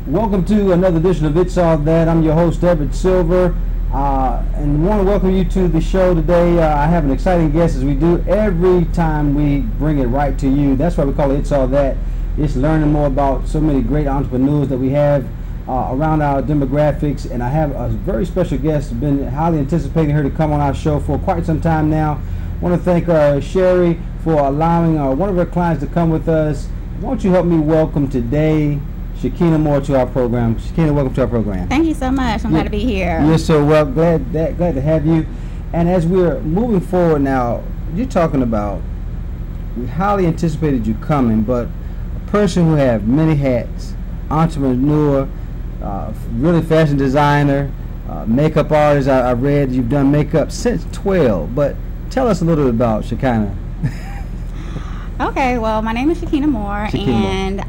Welcome to another edition of It's All That. I'm your host, Everett Silver, and want to welcome you to the show today. I have an exciting guest, as we do every time we bring it right to you. That's why we call it It's All That. It's learning more about so many great entrepreneurs that we have around our demographics, and I have a very special guest. Been highly anticipating her to come on our show for quite some time now. I want to thank Sherry for allowing one of her clients to come with us. Won't you help me welcome today Shekina Moore to our program. Shekina, welcome to our program. Thank you so much. I'm glad to be here. You're so well. Glad to have you. And as we're moving forward now, you're talking about, we highly anticipated you coming, but a person who have many hats, entrepreneur, really fashion designer, makeup artist. I read you've done makeup since 12, but tell us a little bit about Shekina. Okay, well, my name is Shekina Moore, and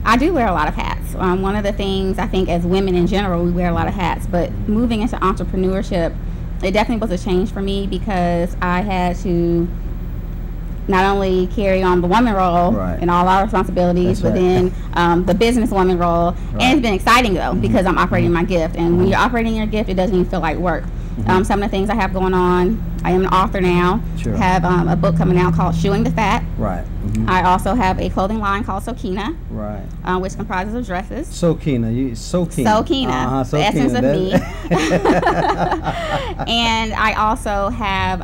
I do wear a lot of hats. One of the things, I think, as women in general, we wear a lot of hats, but moving into entrepreneurship, it definitely was a change for me because I had to not only carry on the woman role and all our responsibilities, but then the businesswoman role. And it's been exciting, though, because I'm operating my gift. And when you're operating your gift, it doesn't even feel like work. Some of the things I have going on, I am an author now. I have a book coming out called Shoeing the Fat. I also have a clothing line called Sokina, which comprises of dresses. Sokina, the essence of me. And I also have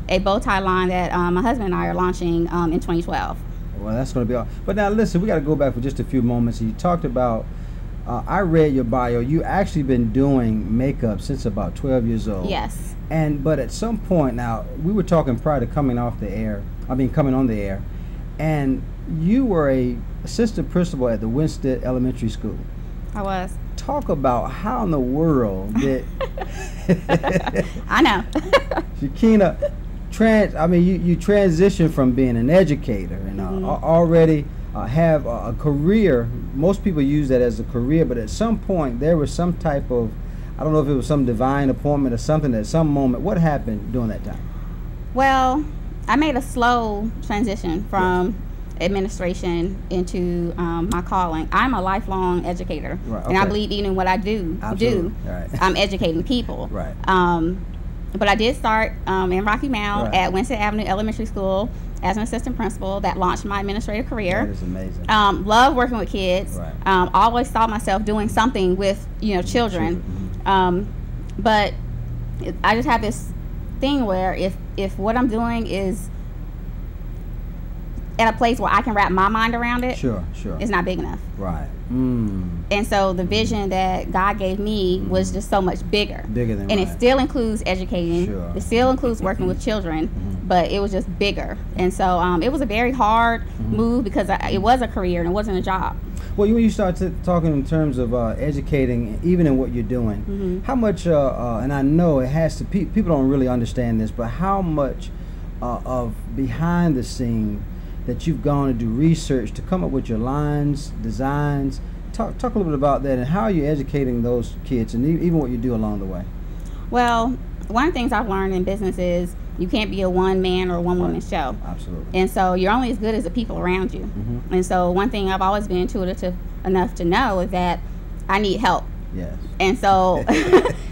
a bow tie line that my husband and I are launching in 2012. Well, that's going to be all. But now listen, we got to go back for just a few moments. You talked about, I read your bio, you actually been doing makeup since about 12 years old. Yes. But at some point, now, we were talking prior to coming on the air, and you were a assistant principal at the Winstead Elementary School. I was. Talk about how in the world did I know. Shekina, you transitioned from being an educator and already have a career. Most people use that as a career, but at some point there was some type of, I don't know if it was some divine appointment or something at some moment. What happened during that time? Well, I made a slow transition from administration into my calling. I'm a lifelong educator, and I believe even what I do, I'm educating people. But I did start in Rocky Mount at Winstead Avenue Elementary School as an assistant principal. That launched my administrative career. That is amazing. Love working with kids. Always saw myself doing something with children. But I just have this thing where if what I'm doing is at a place where I can wrap my mind around it, it's not big enough. And so the vision that God gave me was just so much bigger than and it still includes educating. It still includes working with children, but it was just bigger. And so it was a very hard move because it was a career and it wasn't a job. Well, when you start talking in terms of educating, even in what you're doing, how much, and I know it has to, people don't really understand this, but how much of behind the scene that you've gone to do research to come up with your lines, designs. Talk a little bit about that, and how are you educating those kids, and even what you do along the way? Well, one of the things I've learned in business is you can't be a one-man or one-woman show. Absolutely. And so you're only as good as the people around you. And so one thing I've always been intuitive enough to know is that I need help. Yes. And so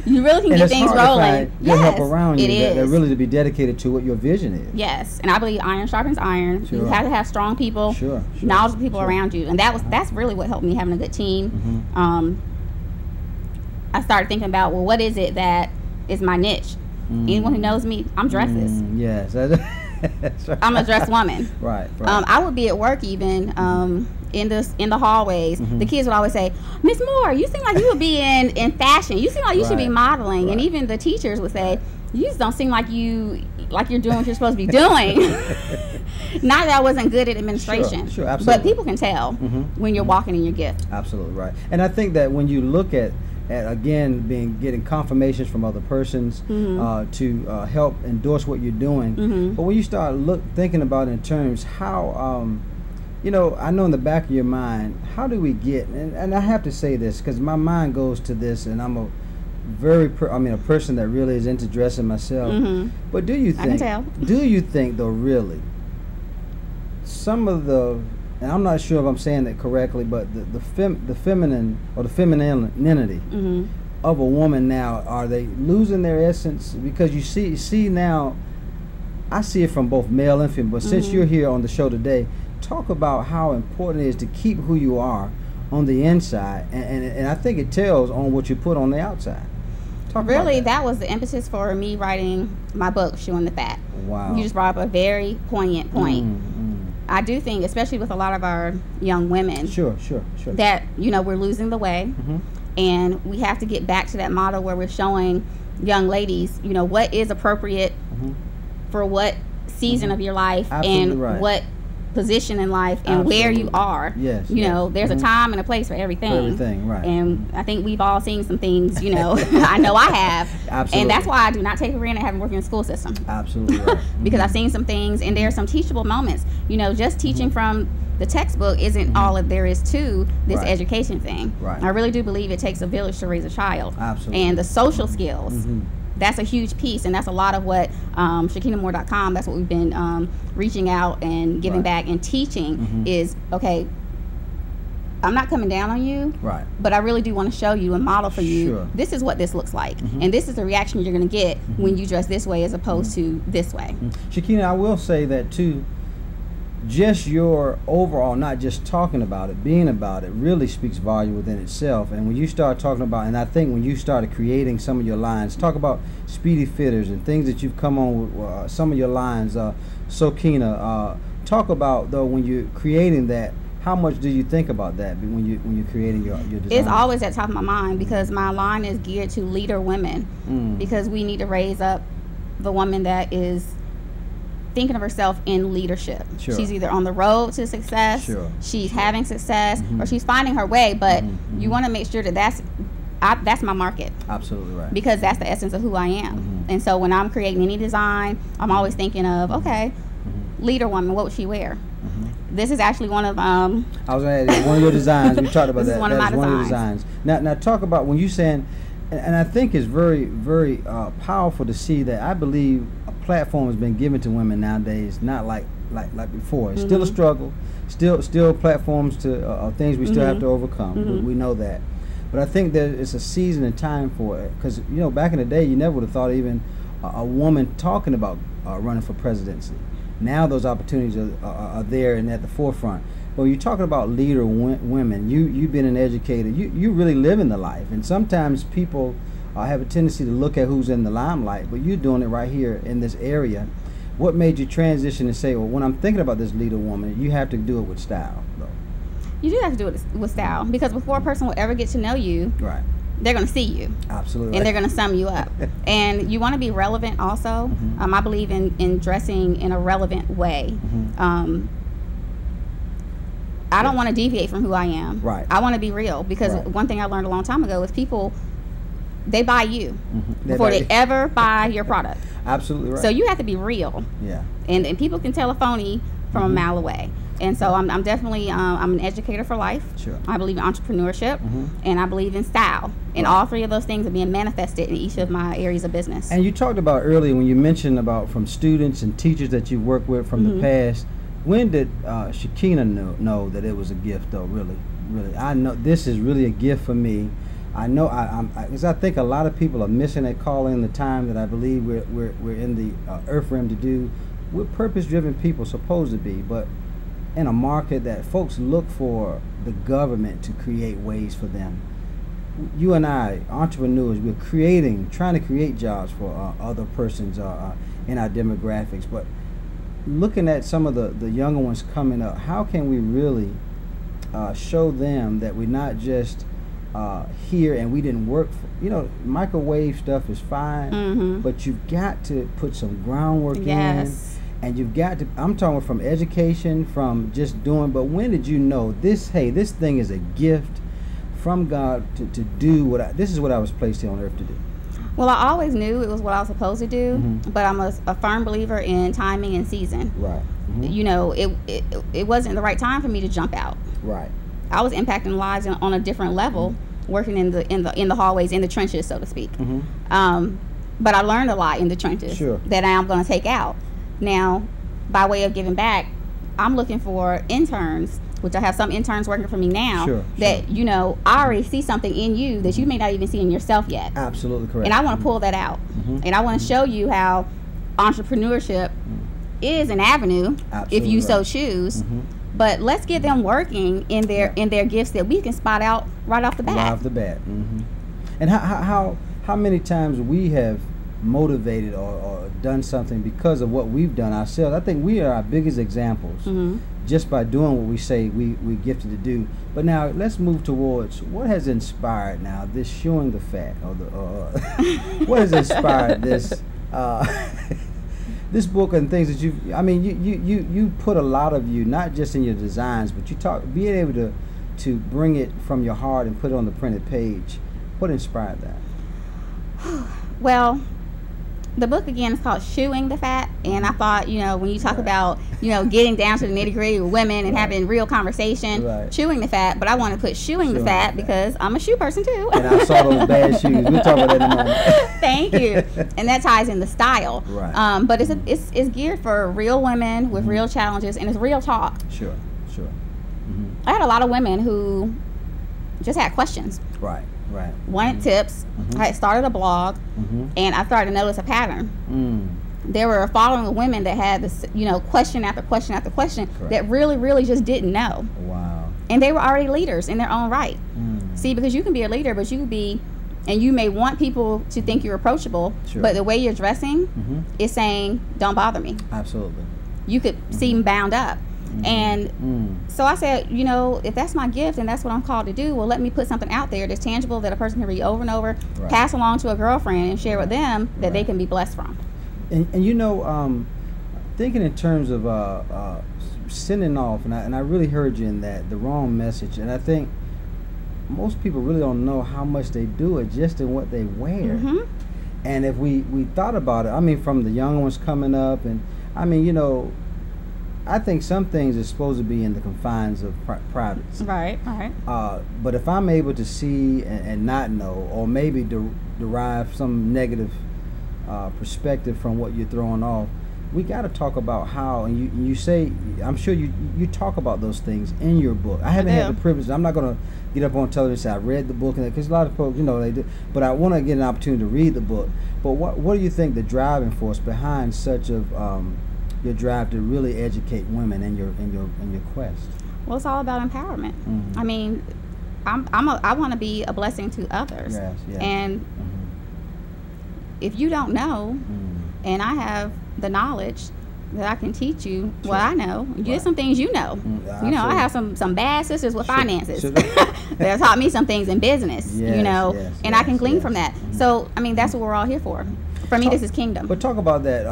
you really can get things rolling. Yes, help around you that really to be dedicated to what your vision is. Yes, and I believe iron sharpens iron. You have to have strong people, knowledgeable people around you, and that's really what helped me having a good team. I started thinking about, well, what is it that is my niche? Anyone who knows me, I'm dresses. Yes, that's right. I'm a dress woman. Right. I would be at work even. In the hallways, the kids would always say, "Miss Moore, you seem like you would be in fashion. You seem like you should be modeling." And even the teachers would say, "You just don't seem like you're doing what you're supposed to be doing." Not that I wasn't good at administration, absolutely. But people can tell when you're walking in your gift. Absolutely right. And I think that when you look at again getting confirmations from other persons to help endorse what you're doing, but when you start thinking about it in terms how I know in the back of your mind, how do we get, and I have to say this because my mind goes to this, and I'm a person that really is into dressing myself. But do you think, though, really, some of the and I'm not sure if I'm saying that correctly, but the feminine or the femininity of a woman now, are they losing their essence? Because you see now, I see it from both male and female, but since you're here on the show today, talk about how important it is to keep who you are on the inside, and I think it tells on what you put on the outside. Really, that was the impetus for me writing my book, Chewing the Fat. Wow. You just brought up a very poignant point. I do think, especially with a lot of our young women, sure, that, we're losing the way, and we have to get back to that model where we're showing young ladies, what is appropriate for what season of your life. Absolutely and right. What position in life and where you are. Yes. There's a time and a place for everything. For everything, right. And I think we've all seen some things, I know I have. Absolutely. And that's why I do not take for granted having worked in the school system. Absolutely right. Because I've seen some things, and there are some teachable moments. Just teaching from the textbook isn't all that there is to this education thing. Right. I really do believe it takes a village to raise a child. Absolutely. And the social skills. That's a huge piece, and that's a lot of what ShekinaMoore.com, that's what we've been reaching out and giving back and teaching is, okay, I'm not coming down on you, but I really do want to show you and model for you, this is what this looks like, and this is the reaction you're going to get when you dress this way as opposed to this way. Shekina, I will say that too, just your overall, not just talking about it, being about it, really speaks volume within itself. And when you start talking about, and I think when you started creating some of your lines, talk about Speedy Fitters and things that you've come on with, some of your lines, Shekina, talk about, though, when you're creating that, how much do you think about that when you're creating your design? It's always at the top of my mind, because my line is geared to leader women, because we need to raise up the woman that is thinking of herself in leadership. She's either on the road to success, she's having success, or she's finding her way, but you want to make sure that that's my market. Absolutely right. Because that's the essence of who I am. And so when I'm creating any design, I'm always thinking of, okay, leader woman, what would she wear? This is actually one of I was going to add one of your designs. We talked about this that. Is one of my designs. Now talk about when you saying, and I think it's very, very powerful to see that. I believe a platform has been given to women nowadays, not like before. It's still a struggle, still platforms to things we still have to overcome. We know that, but I think that it's a season and time for it, because back in the day you never would have thought even a woman talking about running for presidency. Now those opportunities are there and at the forefront. But when you're talking about leader women, you've been an educator, you really live in the life. And sometimes people have a tendency to look at who's in the limelight, but you're doing it right here in this area. What made you transition and say, well, when I'm thinking about this leader woman, you have to do it with style, though? You do have to do it with style, because before a person will ever get to know you, they're going to see you. Absolutely. And they're going to sum you up. And you want to be relevant also. I believe in dressing in a relevant way. I don't want to deviate from who I am. I want to be real, because one thing I learned a long time ago is people, they buy you before they ever buy your product. Absolutely right. So you have to be real. And people can tell a phony from a mile away. And so I'm definitely I'm an educator for life. I believe in entrepreneurship, and I believe in style. And all three of those things are being manifested in each of my areas of business. And you talked about earlier, when you mentioned about from students and teachers that you worked with from the past, when did Shekina know that it was a gift, though? Really, I know this is really a gift for me. I know because I think a lot of people are missing that calling, the time that I believe we're in the earth realm to do. We're purpose-driven people, supposed to be, but in a market that folks look for the government to create ways for them. You and I, entrepreneurs, we're trying to create jobs for other persons in our demographics, but looking at some of the younger ones coming up, how can we really show them that we're not just here and we didn't work for, microwave stuff is fine, but you've got to put some groundwork in, and you've got to, I'm talking from education, from just doing, but when did you know this thing is a gift from God to do this is what I was placed here on earth to do? Well, I always knew it was what I was supposed to do, but I'm a firm believer in timing and season. It wasn't the right time for me to jump out. I was impacting lives on a different level, working in the hallways, in the trenches, so to speak. But I learned a lot in the trenches that I'm going to take out. Now, by way of giving back, I'm looking for interns, which I have some interns working for me now, that, sure. you know, I already see something in you that you may not even see in yourself yet. Absolutely correct. And I want to pull that out. And I want to show you how entrepreneurship is an avenue, if you so choose. But let's get them working in their gifts that we can spot out right off the bat. Right off the bat. And how many times we have motivated or done something because of what we've done ourselves. I think we are our biggest examples just by doing what we say we gifted to do. But now let's move towards what has inspired now this showing the fat, or the what has inspired this this book and things that you put a lot of you, not just in your designs, but you being able to bring it from your heart and put it on the printed page. What inspired that? Well, the book again is called Shooing the Fat, and I thought, you know, when you talk about, you know, getting down to the nitty gritty with women and having real conversation, chewing the fat, but I want to put shooing the fat because I'm a shoe person too. And I saw those bad shoes. We'll talk about that in a moment. Thank you. And that ties in the style. But it's geared for real women with real challenges, and it's real talk. Sure. I had a lot of women who just had questions. Wanted tips. I had started a blog, and I started to notice a pattern. There were following women that had this, you know, question after question after question that really just didn't know. Wow. And they were already leaders in their own right. See, because you can be a leader, but you can be, and you may want people to think you're approachable, but the way you're dressing is saying, don't bother me. Absolutely. You could seem bound up. And so I said, you know, if that's my gift and that's what I'm called to do, well, let me put something out there that's tangible that a person can read over and over, pass along to a girlfriend and share with them that they can be blessed from. And you know, thinking in terms of sending off, and I really heard you in that, the wrong message. And I think most people really don't know how much they do it just in what they wear. And if we thought about it, I mean, from the young ones coming up, and I mean, you know, I think some things are supposed to be in the confines of privacy. Right. But if I'm able to see and not know, or maybe derive some negative perspective from what you're throwing off, we got to talk about how, and you say, I'm sure you talk about those things in your book. I haven't had the privilege. I'm not going to get up on television and say I read the book, because a lot of folks, you know, they do. But I want to get an opportunity to read the book. But what do you think the driving force behind such of your drive to really educate women in your quest? Well, it's all about empowerment. I mean, I want to be a blessing to others. And if you don't know, and I have the knowledge that I can teach you what I know, there's some things you know. You know, I have some bad sisters with finances that taught me some things in business. You know, and I can glean from that. So I mean, that's what we're all here for. For me, this is kingdom. But talk about that,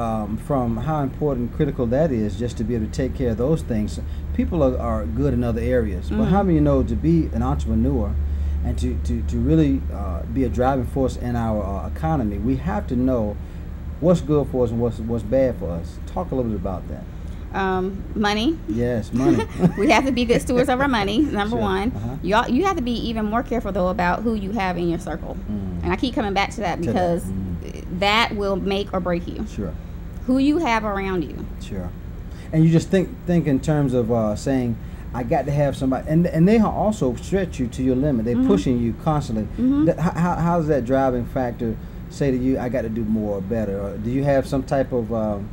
from how important, critical that is, just to be able to take care of those things. People are good in other areas, but how many know to be an entrepreneur and to really be a driving force in our economy, we have to know what's good for us and what's bad for us. Talk a little bit about that. Money. Yes, money. We have to be good stewards of our money, number one. You have to be even more careful, though, about who you have in your circle. And I keep coming back to that because that will make or break you. Who you have around you. And you just think in terms of saying, I got to have somebody, and they also stretch you to your limit. They're pushing you constantly. How's that driving factor say to you, I got to do more or better? Or do you have some type of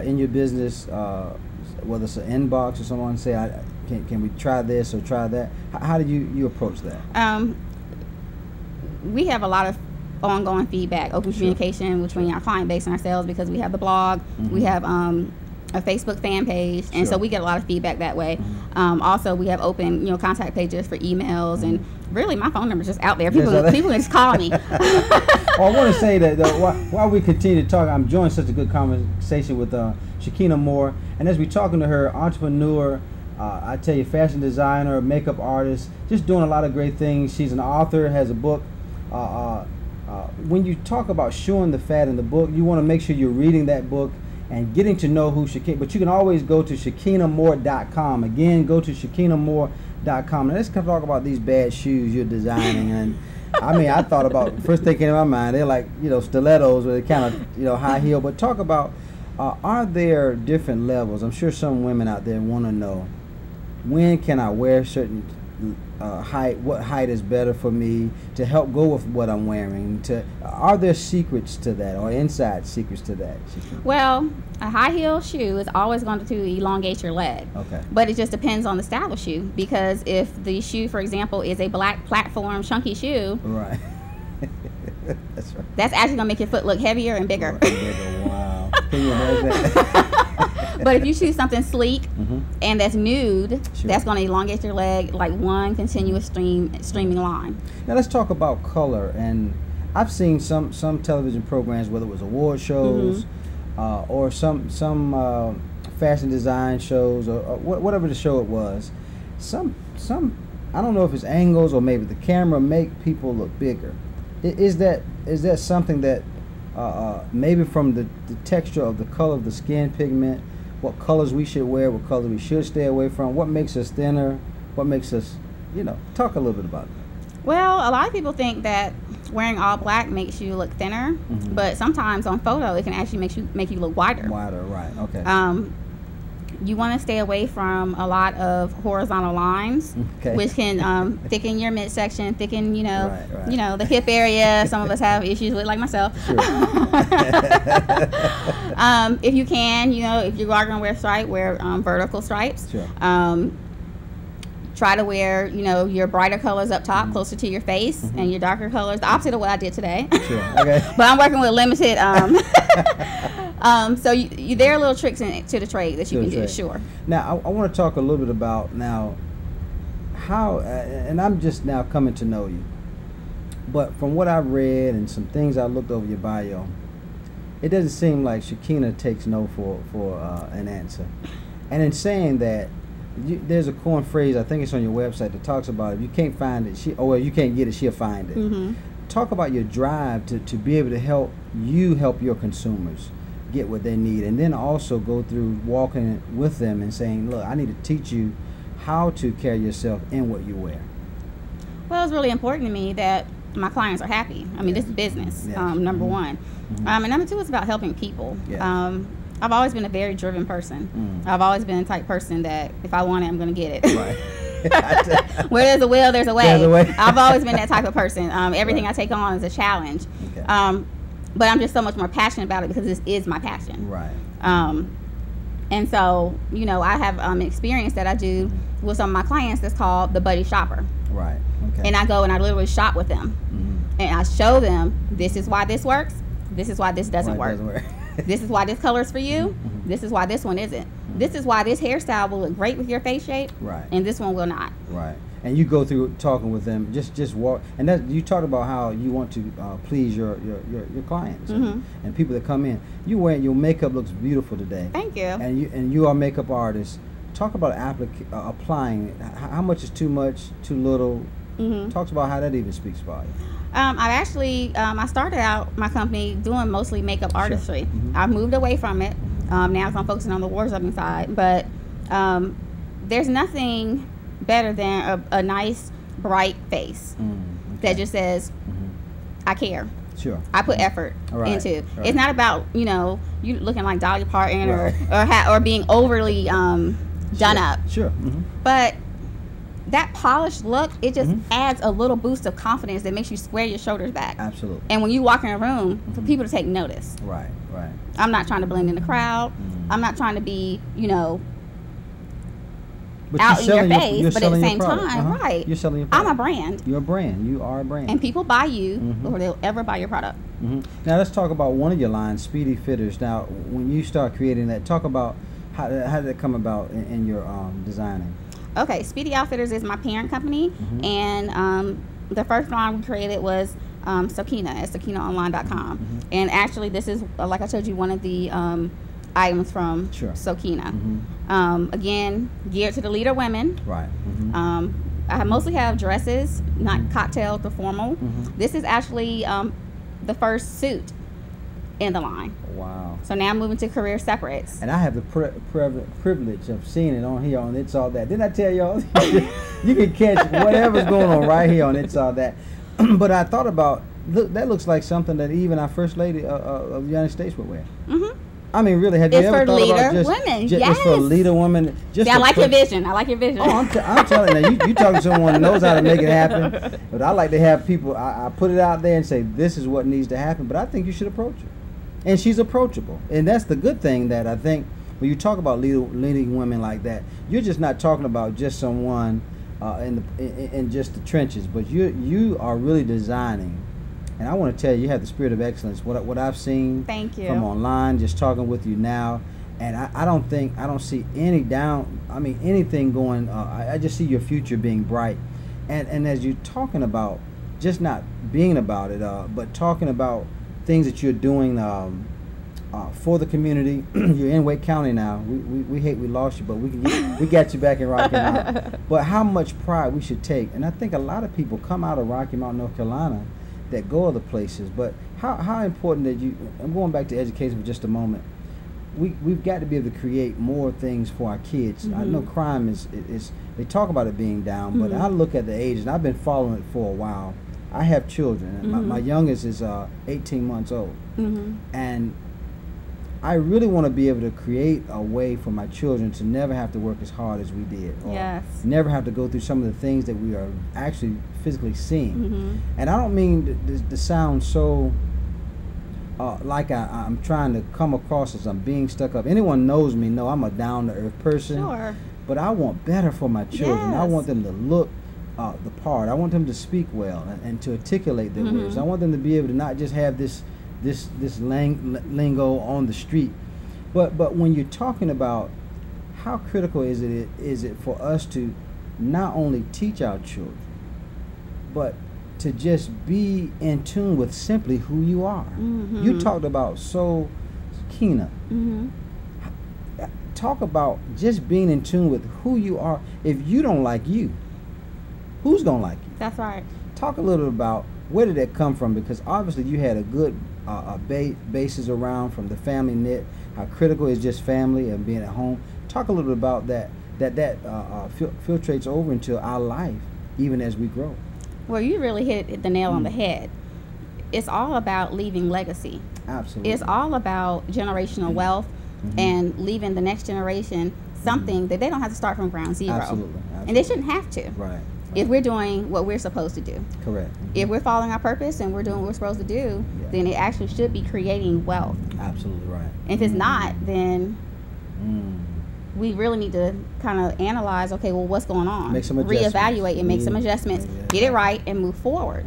in your business, whether it's an inbox or someone say, can we try this or try that? How do you approach that? We have a lot of ongoing feedback, open communication between our client base and ourselves, because we have the blog, we have a Facebook fan page, and so we get a lot of feedback that way. Also, we have open, you know, contact pages for emails, and really my phone number is just out there. People can just call me. Well, I want to say that while we continue to talk, I'm enjoying such a good conversation with Shekina Moore, and as we're talking to her, entrepreneur, I tell you, fashion designer, makeup artist, just doing a lot of great things. She's an author, has a book. When you talk about showing the fat in the book, you want to make sure you're reading that book and getting to know who Shekina, but you can always go to ShekinaMoore.com. Again, go to ShekinaMoore.com. And let's talk about these bad shoes you're designing. And I mean, I thought about, first thing came to my mind, they're like, you know, stilettos, or they're kind of, you know, high heel. But talk about Are there different levels? I'm sure some women out there want to know, when can I wear certain height? What height is better for me to help go with what I'm wearing? Are there secrets to that, or inside secrets to that? Well, a high heel shoe is always going to elongate your leg. Okay. But it just depends on the style of shoe, because if the shoe, for example, is a black platform chunky shoe, right. That's right. That's actually gonna make your foot look heavier and bigger. Wow. Can you imagine that? But if you choose something sleek and that's nude, that's gonna elongate your leg like one continuous streaming line. Now let's talk about color. And I've seen some television programs, whether it was award shows or some fashion design shows, or whatever the show it was. Some I don't know if it's angles or maybe the camera make people look bigger. Is that something that maybe from the texture of the color of the skin pigment, what colors we should wear, what colors we should stay away from, what makes us thinner, what makes us, talk a little bit about it. Well, a lot of people think that wearing all black makes you look thinner, but sometimes on photo it can actually make you look wider. Wider, right? Okay. You want to stay away from a lot of horizontal lines, which can thicken your midsection, thicken, right. the hip area. Some of us have issues with, like myself. Sure. If you can, if you are going to wear stripe, wear vertical stripes. Sure. Try to wear, your brighter colors up top, closer to your face, and your darker colors, the opposite of what I did today. Sure. Okay. But I'm working with limited. So there are little tricks to the trade that you can do. Sure. Now, I want to talk a little bit about how, and I'm just now coming to know you, but from what I've read and some things I looked over your bio, it doesn't seem like Shekina takes no for an answer. And in saying that, there's a common phrase, I think it's on your website, that talks about if you can't find it, you can't get it, she'll find it. Talk about your drive to be able to help your consumers get what they need, and then also go through walking with them and saying, look, I need to teach you how to carry yourself in what you wear. Well, it's really important to me that my clients are happy. I mean, this is business, number one. And number two is about helping people. I've always been a very driven person. I've always been the type person that if I want it, I'm going to get it. Right. Where there's a will, there's a way. I've always been that type of person. Everything I take on is a challenge. But I'm just so much more passionate about it because this is my passion. Right. And so, I have an experience that I do with some of my clients that's called the buddy shopper. Right. Okay. And I go and I literally shop with them. And I show them, this is why this works. This is why this doesn't work. This is why this color is for you. This is why this one isn't. This is why this hairstyle will look great with your face shape. Right. And this one will not. Right. And you go through talking with them, just walk, and that you talk about how you want to please your clients and people that come in. You wearing your makeup looks beautiful today. Thank you. And you are a makeup artist. Talk about applying it. How much is too much, too little? Talks about how that even speaks about you. I've actually I started out my company doing mostly makeup artistry. I've moved away from it. Now I'm focusing on the wardrobing side, but there's nothing better than a nice bright face that just says I care. Sure. I put effort into. Right. It's not about you looking like Dolly Parton or being overly done up. Sure. But that polished look, it just adds a little boost of confidence that makes you square your shoulders back. Absolutely. And when you walk in a room, for people to take notice. Right. I'm not trying to blend in the crowd. I'm not trying to be, but out in your face, but at the same time, you're selling your product. I'm a brand. You're a brand. You are a brand. And people buy you before they'll ever buy your product. Now let's talk about one of your lines, Speedy Fitters. Now, when you start creating that, talk about how did that come about in your designing? Okay, Speedy Outfitters is my parent company, and the first line we created was Shekina at ShekinaOnline.com. And actually, this is, like I told you, one of the items from Shekina. Again, geared to the leader women. Right. I mostly have dresses, not cocktail to formal. This is actually the first suit in the line. Wow. So now I'm moving to career separates. And I have the privilege of seeing it on here on It's All That. Didn't I tell y'all? You can catch whatever's going on right here on It's All That. But I thought about, look, that looks like something that even our First Lady of the United States would wear. I mean, really, have you It's ever for thought leader about just, women. just, Yes. it's for leader women? Just I like your vision. I like your vision. Oh, I'm telling you, you talking to someone who knows how to make it happen. But I like to have people, I put it out there and say, this is what needs to happen. But I think you should approach her. And she's approachable. And that's the good thing, that I think when you talk about leading women like that, you're just not talking about just someone in just the trenches, but you are really designing. And I want to tell you, you have the spirit of excellence. What I've seen Thank you. from online, just talking with you now, and I don't see anything going. I just see your future being bright, and as you're talking about, just not being about it, but talking about things that you're doing for the community. You're in Wake County now. We hate we lost you, but we got you back in Rocky Mount. But how much pride we should take, and I think a lot of people come out of Rocky Mount, North Carolina, that go other places. But how important that you, I'm going back to education for just a moment. We've got to be able to create more things for our kids. I know crime is they talk about it being down, but I look at the ages, and I've been following it for a while. I have children, and my youngest is 18 months old, and I really want to be able to create a way for my children to never have to work as hard as we did, or never have to go through some of the things that we are actually physically seeing. And I don't mean to sound so like I'm trying to come across as I'm being stuck up. Anyone knows me know I'm a down-to-earth person. Sure. But I want better for my children. I want them to look the part. I want them to speak well and to articulate their words. I want them to be able to not just have this lingo on the street, but when you're talking about how critical is it for us to not only teach our children, but to just be in tune with simply who you are. You talked about Shekina. Talk about just being in tune with who you are. If you don't like you, who's gonna like you? That's right. Talk a little about where did that come from, because obviously you had a good basis around from the family knit, how critical is just family and being at home. Talk a little about that filtrates over into our life even as we grow. Well, you really hit the nail on the head. It's all about leaving legacy. Absolutely. It's all about generational wealth and leaving the next generation something that they don't have to start from ground zero. Absolutely. And they shouldn't have to. Right. If we're doing what we're supposed to do. Correct. If we're following our purpose and we're doing what we're supposed to do, then it actually should be creating wealth. Absolutely right. And if it's not, then we really need to kind of analyze, okay, well, what's going on? Make some adjustments. Reevaluate and make some adjustments, get it right, and move forward.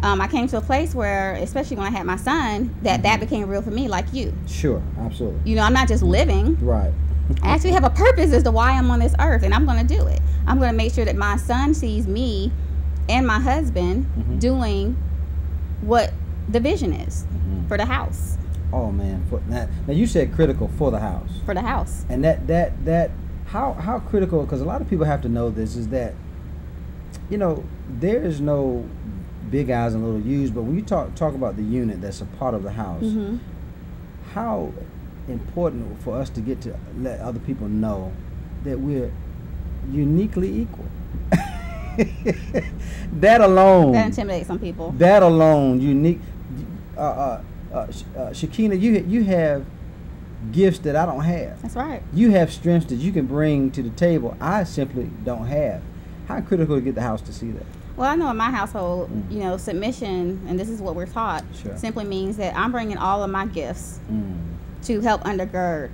I came to a place where, especially when I had my son, that became real for me, like you. Sure, absolutely. You know, I'm not just living. Right. I actually have a purpose as to why I'm on this earth, and I'm going to do it. I'm going to make sure that my son sees me and my husband doing what the vision is for the house. Oh man, now you said critical for the house. For the house. And that how critical, because a lot of people have to know this, is that, you know, there is no big eyes and little U's, but when you talk about the unit that's a part of the house, how important for us to get to let other people know that we're uniquely equal. That alone. That intimidates some people. That alone, unique. Shekina, you have gifts that I don't have. That's right. You have strengths that you can bring to the table I simply don't have. How critical to get the house to see that? Well, I know in my household, you know, submission, and this is what we're taught, simply means that I'm bringing all of my gifts to help undergird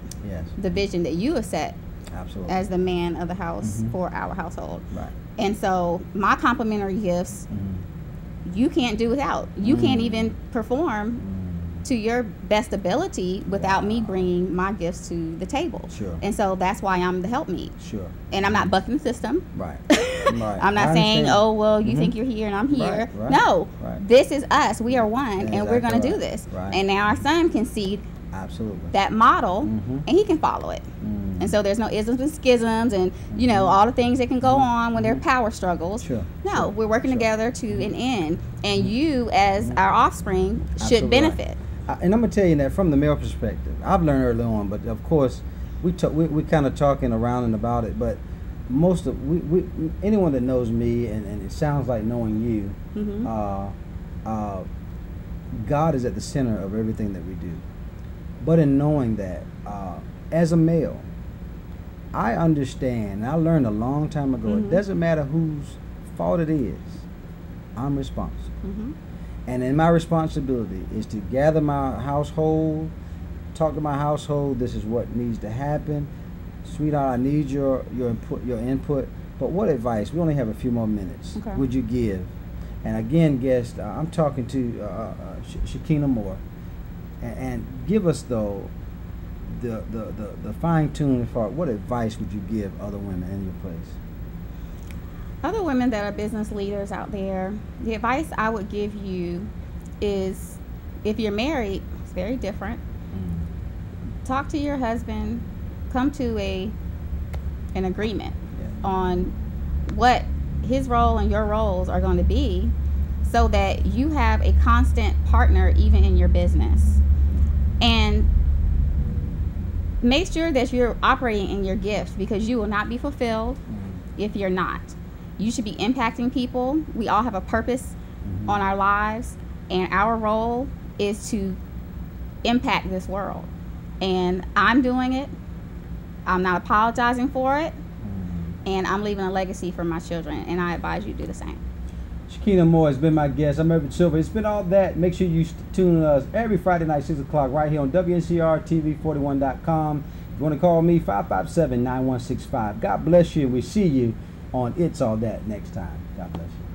the vision that you have set as the man of the house for our household. Right. And so my complementary gifts, you can't do without. You can't even perform to your best ability without me bringing my gifts to the table. Sure. And so that's why I'm the helpmeet. Sure. And I'm not bucking the system. Right. Right. I'm not saying, oh, well, you think you're here and I'm here. Right. No. Right. This is us. We are one, and we're going to do this. Right. And now our son can see that model, and he can follow it. And so there's no isms and schisms and, you know, all the things that can go on when there are power struggles. Sure. No, we're working together to an end. And you, as our offspring, should benefit. And I'm going to tell you that from the male perspective, I've learned early on, but of course, we kind of talking around and about it, but most of, anyone that knows me, and it sounds like knowing you, God is at the center of everything that we do. But in knowing that, as a male, I understand, and I learned a long time ago, it doesn't matter whose fault it is, I'm responsible. And in my responsibility is to gather my household, talk to my household, this is what needs to happen. Sweetheart, I need your input. But what advice, we only have a few more minutes, would you give? And again, guest, I'm talking to Shekina Moore. And give us, though, the fine-tuning part. What advice would you give other women in your place? Other women that are business leaders out there, the advice I would give you is, if you're married, it's very different. Talk to your husband, come to an agreement on what his role and your roles are going to be, so that you have a constant partner even in your business. And make sure that you're operating in your gifts, because you will not be fulfilled if you're not. You should be impacting people. We all have a purpose on our lives, and our role is to impact this world. And I'm doing it. I'm not apologizing for it. And I'm leaving a legacy for my children, and I advise you to do the same. Shekina Moore has been my guest. I'm Everett Silver. It's been all that. Make sure you tune in us every Friday night, 6 o'clock, right here on WNCR TV41.com. If you want to call me, 557-9165. God bless you, and we'll see you on It's All That next time. God bless you.